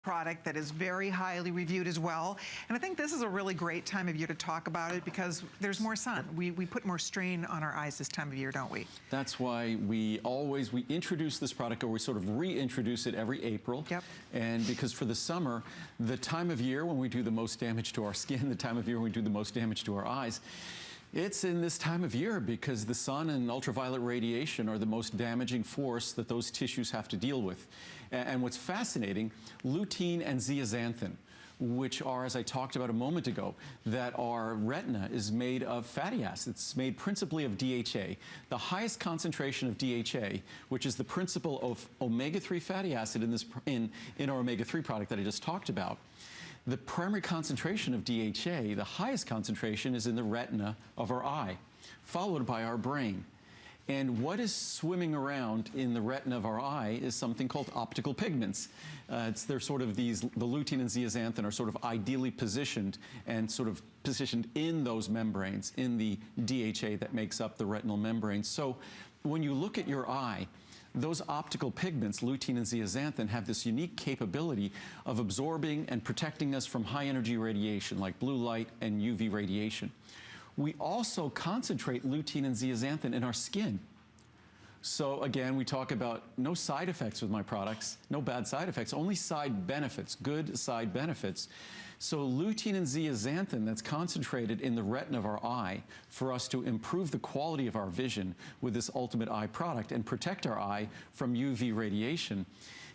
product that is very highly reviewed as well. And I think this is a really great time of year to talk about it because there's more sun. We put more strain on our eyes this time of year, don't we? That's why we introduce this product, or we sort of reintroduce it every April. Yep. And because for the summer, the time of year when we do the most damage to our skin, the time of year when we do the most damage to our eyes, it's in this time of year because the sun and ultraviolet radiation are the most damaging force that those tissues have to deal with. And what's fascinating, lutein and zeaxanthin, which are, as I talked about a moment ago, that our retina is made of fatty acids. It's made principally of DHA. The highest concentration of DHA, which is the principle of omega-3 fatty acid in our omega-3 product that I just talked about. The primary concentration of DHA, the highest concentration, is in the retina of our eye, followed by our brain. And what is swimming around in the retina of our eye is something called optical pigments. They're sort of the lutein and zeaxanthin are sort of ideally positioned and sort of positioned in those membranes, in the DHA that makes up the retinal membrane. So when you look at your eye, those optical pigments, lutein and zeaxanthin, have this unique capability of absorbing and protecting us from high energy radiation like blue light and UV radiation. We also concentrate lutein and zeaxanthin in our skin. So again, we talk about no side effects with my products, no bad side effects, only side benefits, good side benefits. So lutein and zeaxanthin that's concentrated in the retina of our eye for us to improve the quality of our vision with this Ultimate Eye product and protect our eye from UV radiation.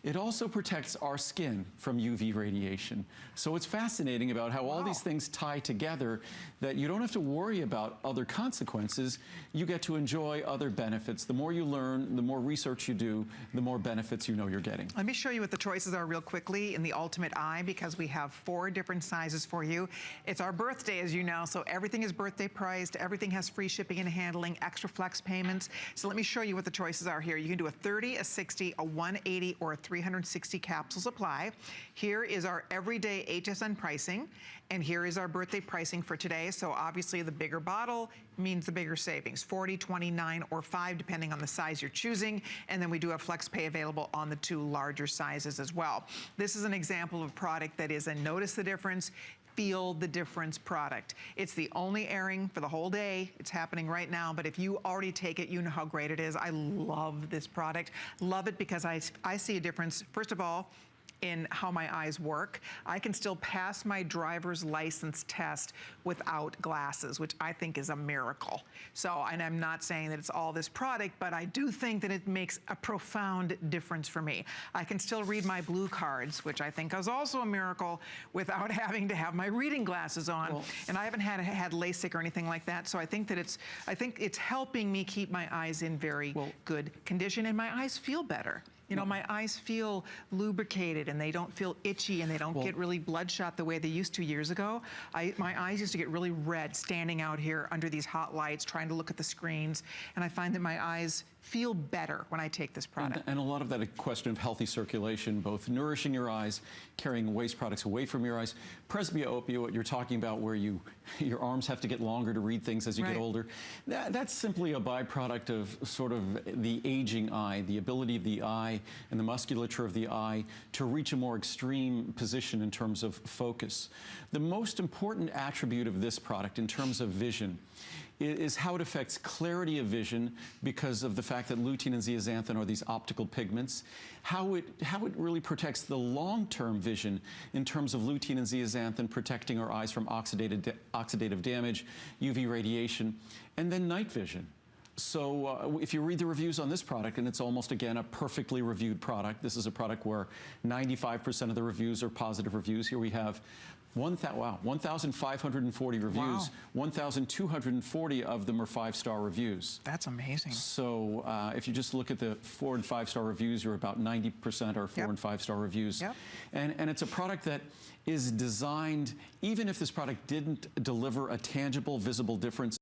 It also protects our skin from UV radiation. So it's fascinating about how all these things tie together, that you don't have to worry about other consequences. You get to enjoy other benefits. The more you learn, the more research you do, the more benefits you know you're getting. Let me show you what the choices are real quickly in the Ultimate Eye, because we have 4 different sizes for you. It's our birthday, as you know, so everything is birthday priced. Everything has free shipping and handling, extra flex payments. So let me show you what the choices are here. You can do a 30, a 60, a 180, or a 360 capsules apply. Here is our everyday HSN pricing, and here is our birthday pricing for today. So obviously the bigger bottle means the bigger savings, 40, 29, or 5, depending on the size you're choosing. And then we do have flex pay available on the 2 larger sizes as well. This is an example of a product that is a notice the difference, feel the difference product. It's the only airing for the whole day. It's happening right now, but if you already take it, you know how great it is. I love this product. Love it because I see a difference, first of all, in how my eyes work. I can still pass my driver's license test without glasses, which I think is a miracle. So, and I'm not saying that it's all this product, but I do think that it makes a profound difference for me. I can still read my blue cards, which I think is also a miracle, without having to have my reading glasses on. Well, and I haven't had LASIK or anything like that, so I think that it's helping me keep my eyes in very good condition, and my eyes feel better. You know, my eyes feel lubricated and they don't feel itchy and they don't get really bloodshot the way they used to years ago. My eyes used to get really red standing out here under these hot lights trying to look at the screens, and I find that my eyes feel better when I take this product. And a lot of that a question of healthy circulation, both nourishing your eyes, carrying waste products away from your eyes. Presbyopia, what you're talking about, where your arms have to get longer to read things as you get older, that's simply a byproduct of sort of the aging eye, the ability of the eye and the musculature of the eye to reach a more extreme position in terms of focus. The most important attribute of this product in terms of vision is how it affects clarity of vision because of the fact that lutein and zeaxanthin are these optical pigments, how it really protects the long-term vision in terms of lutein and zeaxanthin protecting our eyes from oxidative damage, UV radiation, and then night vision. So if you read the reviews on this product, and it's almost, again, a perfectly reviewed product. This is a product where 95% of the reviews are positive reviews. Here we have 1,540 reviews. 1,240 of them are 5-star reviews. That's amazing. So if you just look at the 4- and 5-star reviews, you're about 90% are 4- and 5-star reviews. And it's a product that is designed, even if this product didn't deliver a tangible, visible difference